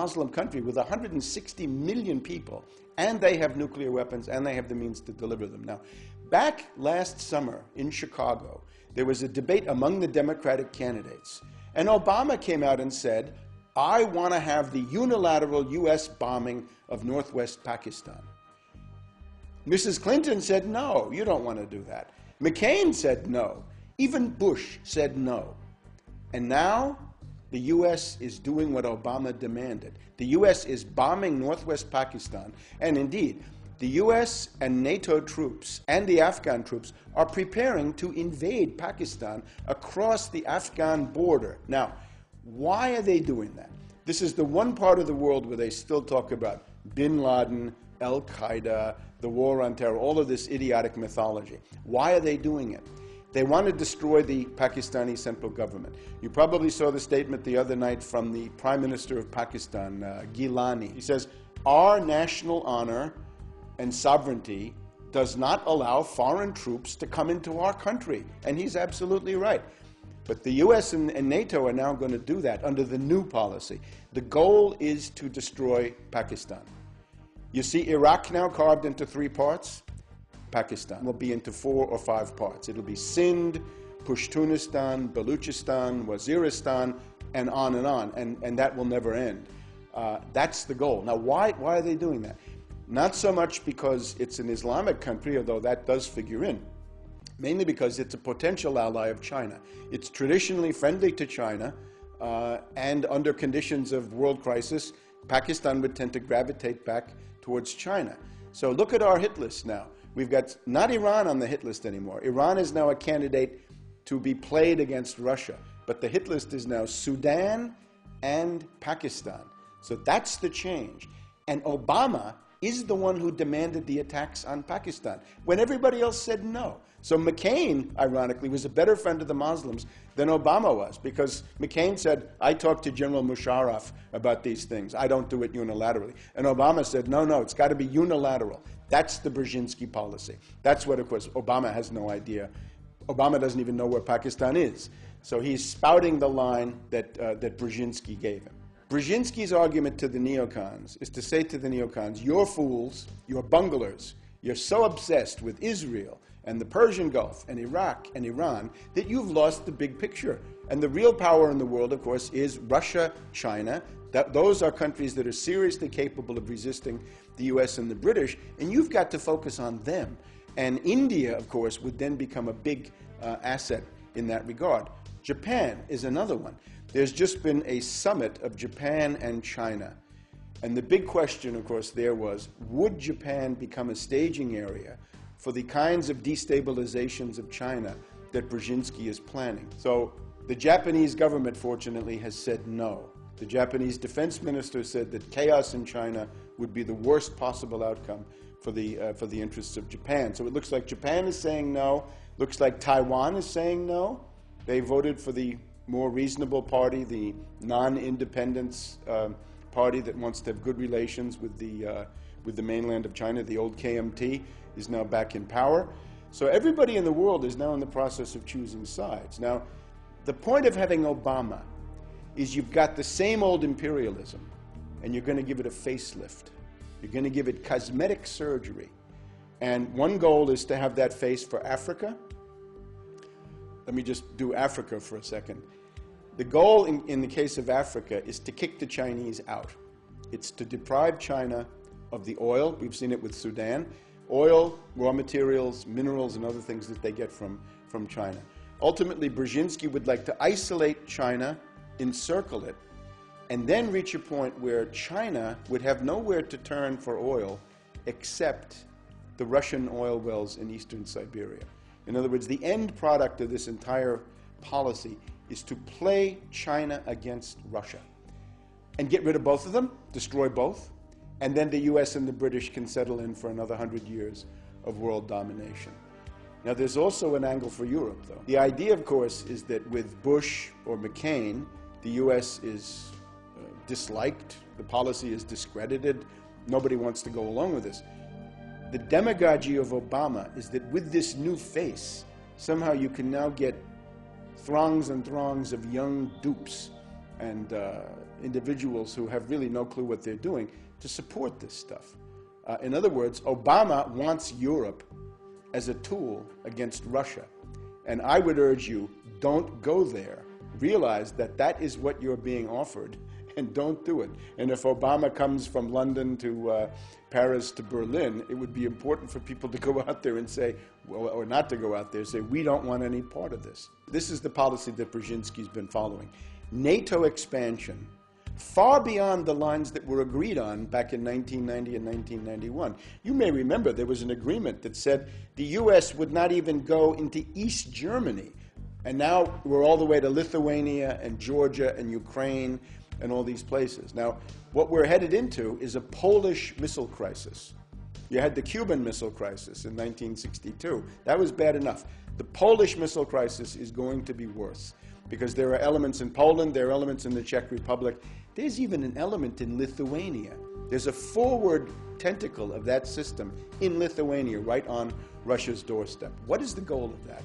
Muslim country with 160 million people, and they have nuclear weapons, and they have the means to deliver them. Now, back last summer in Chicago, there was a debate among the Democratic candidates, and Obama came out and said, I want to have the unilateral U.S. bombing of northwest Pakistan. Mrs. Clinton said, no, you don't want to do that. McCain said no. Even Bush said no. And now the U.S. is doing what Obama demanded. The U.S. is bombing northwest Pakistan, and indeed, the U.S. and NATO troops and the Afghan troops are preparing to invade Pakistan across the Afghan border. Now, why are they doing that? This is the one part of the world where they still talk about bin Laden, Al-Qaeda, the war on terror, all of this idiotic mythology. Why are they doing it? They want to destroy the Pakistani central government. You probably saw the statement the other night from the Prime Minister of Pakistan, Gilani. He says, our national honor and sovereignty does not allow foreign troops to come into our country. And he's absolutely right. But the US and NATO are now going to do that under the new policy. The goal is to destroy Pakistan. You see Iraq now carved into 3 parts. Pakistan will be into 4 or 5 parts. It'll be Sindh, Pashtunistan, Baluchistan, Waziristan, and on, and that will never end. That's the goal. Now, why are they doing that? Not so much because it's an Islamic country, although that does figure in, mainly because it's a potential ally of China. It's traditionally friendly to China, and under conditions of world crisis, Pakistan would tend to gravitate back towards China. So look at our hit list now. We've got not Iran on the hit list anymore. Iran is now a candidate to be played against Russia, but the hit list is now Sudan and Pakistan. So that's the change. And Obama is the one who demanded the attacks on Pakistan, when everybody else said no. So McCain, ironically, was a better friend of the Muslims than Obama was, because McCain said, I talked to General Musharraf about these things. I don't do it unilaterally. And Obama said, no, it's got to be unilateral. That's the Brzezinski policy. That's what, of course, Obama has no idea. Obama doesn't even know where Pakistan is. So he's spouting the line that Brzezinski gave him. Brzezinski's argument to the neocons is to say to the neocons, you're fools, you're bunglers, you're so obsessed with Israel and the Persian Gulf and Iraq and Iran that you've lost the big picture. And the real power in the world, of course, is Russia, China. Those are countries that are seriously capable of resisting the US and the British, and you've got to focus on them. And India, of course, would then become a big asset in that regard. Japan is another one. There's just been a summit of Japan and China. And the big question, of course, there was, would Japan become a staging area for the kinds of destabilizations of China that Brzezinski is planning? So the Japanese government, fortunately, has said no. The Japanese defense minister said that chaos in China would be the worst possible outcome for the interests of Japan. So it looks like Japan is saying no. Looks like Taiwan is saying no. They voted for the more reasonable party, the non-independence party that wants to have good relations with the mainland of China. The old KMT is now back in power. So everybody in the world is now in the process of choosing sides. Now, the point of having Obama is you've got the same old imperialism, and you're going to give it a facelift. You're going to give it cosmetic surgery. And one goal is to have that face for Africa. Let me just do Africa for a second. The goal in the case of Africa is to kick the Chinese out. It's to deprive China of the oil. We've seen it with Sudan. Oil, raw materials, minerals, and other things that they get from China. Ultimately, Brzezinski would like to isolate China, encircle it, and then reach a point where China would have nowhere to turn for oil except the Russian oil wells in eastern Siberia. In other words, the end product of this entire policy is to play China against Russia and get rid of both of them, destroy both, and then the US and the British can settle in for another 100 years of world domination. Now, there's also an angle for Europe, though. The idea, of course, is that with Bush or McCain, the US is disliked, the policy is discredited, nobody wants to go along with this. The demagogy of Obama is that with this new face, somehow you can now get throngs and throngs of young dupes and individuals who have really no clue what they're doing to support this stuff. In other words, Obama wants Europe as a tool against Russia. And I would urge you, don't go there. Realize that that is what you're being offered, and don't do it. And if Obama comes from London to Paris to Berlin, it would be important for people to go out there and say, well, or not to go out there and say, we don't want any part of this. This is the policy that Brzezinski's been following. NATO expansion, far beyond the lines that were agreed on back in 1990 and 1991. You may remember there was an agreement that said the U.S. would not even go into East Germany. And now we're all the way to Lithuania and Georgia and Ukraine and all these places. Now, what we're headed into is a Polish missile crisis. You had the Cuban Missile Crisis in 1962. That was bad enough. The Polish missile crisis is going to be worse because there are elements in Poland, there are elements in the Czech Republic. There's even an element in Lithuania. There's a forward tentacle of that system in Lithuania, right on Russia's doorstep. What is the goal of that?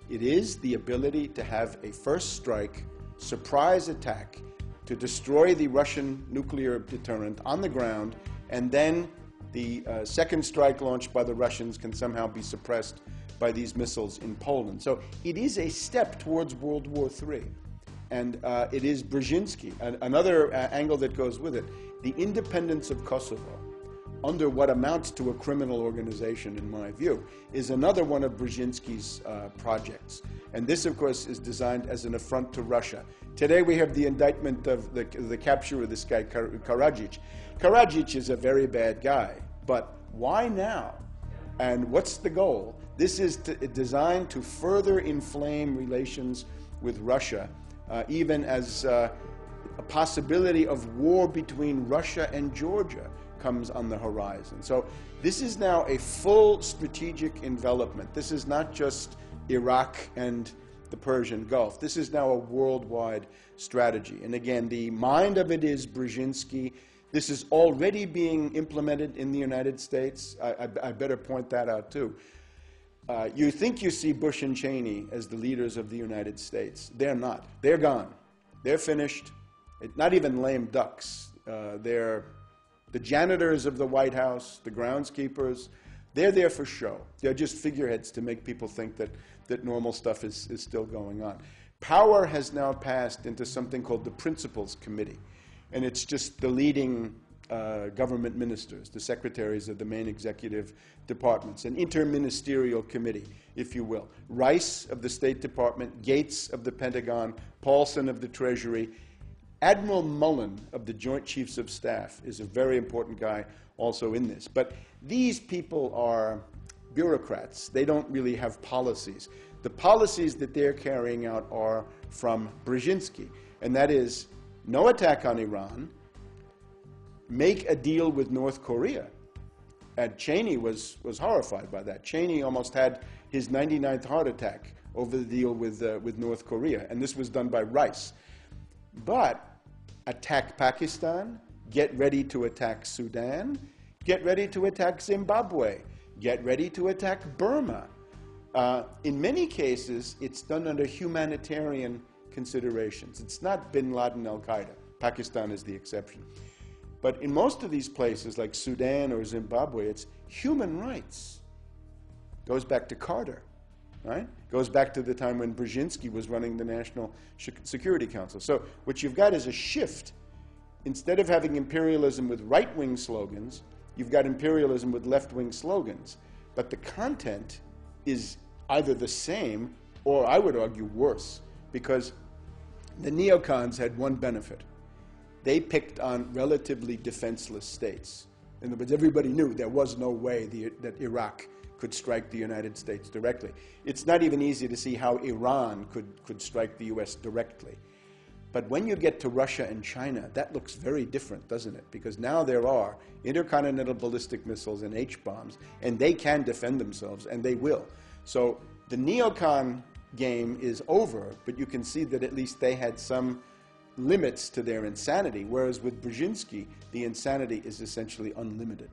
It is the ability to have a first strike, surprise attack, to destroy the Russian nuclear deterrent on the ground, and then the second strike launched by the Russians can somehow be suppressed by these missiles in Poland. So it is a step towards World War III. And it is Brzezinski, another angle that goes with it, the independence of Kosovo, under what amounts to a criminal organization, in my view, is another one of Brzezinski's projects. And this, of course, is designed as an affront to Russia. Today we have the indictment of the capture of this guy, Karadzic. Karadzic is a very bad guy, but why now? And what's the goal? This is designed to further inflame relations with Russia, even as a possibility of war between Russia and Georgia comes on the horizon. So this is now a full strategic envelopment. This is not just Iraq and the Persian Gulf. This is now a worldwide strategy. And again, the mind of it is Brzezinski. This is already being implemented in the United States. I better point that out too. You think you see Bush and Cheney as the leaders of the United States. They're not. They're gone. They're finished. Not even lame ducks. They're the janitors of the White House, the groundskeepers. They're there for show. They're just figureheads to make people think that normal stuff is still going on. Power has now passed into something called the Principals Committee. And it's just the leading government ministers, the secretaries of the main executive departments, an interministerial committee, if you will. Rice of the State Department, Gates of the Pentagon, Paulson of the Treasury. Admiral Mullen of the Joint Chiefs of Staff is a very important guy also in this. But these people are bureaucrats. They don't really have policies. The policies that they're carrying out are from Brzezinski, and that is no attack on Iran, make a deal with North Korea. And Cheney was horrified by that. Cheney almost had his 99th heart attack over the deal with North Korea, and this was done by Rice. But attack Pakistan, get ready to attack Sudan, get ready to attack Zimbabwe, get ready to attack Burma. In many cases, it's done under humanitarian considerations. It's not bin Laden al-Qaeda. Pakistan is the exception. But in most of these places, like Sudan or Zimbabwe, it's human rights. Goes back to Carter, right? Goes back to the time when Brzezinski was running the National Security Council. So what you've got is a shift. Instead of having imperialism with right-wing slogans, you've got imperialism with left-wing slogans. But the content is either the same or, I would argue, worse, because the neocons had one benefit. They picked on relatively defenseless states. In other words, everybody knew there was no way that Iraq could strike the United States directly. It's not even easy to see how Iran could strike the U.S. directly. But when you get to Russia and China, that looks very different, doesn't it? Because now there are intercontinental ballistic missiles and H-bombs, and they can defend themselves, and they will. So the neocon game is over, but you can see that at least they had some limits to their insanity, whereas with Brzezinski, the insanity is essentially unlimited.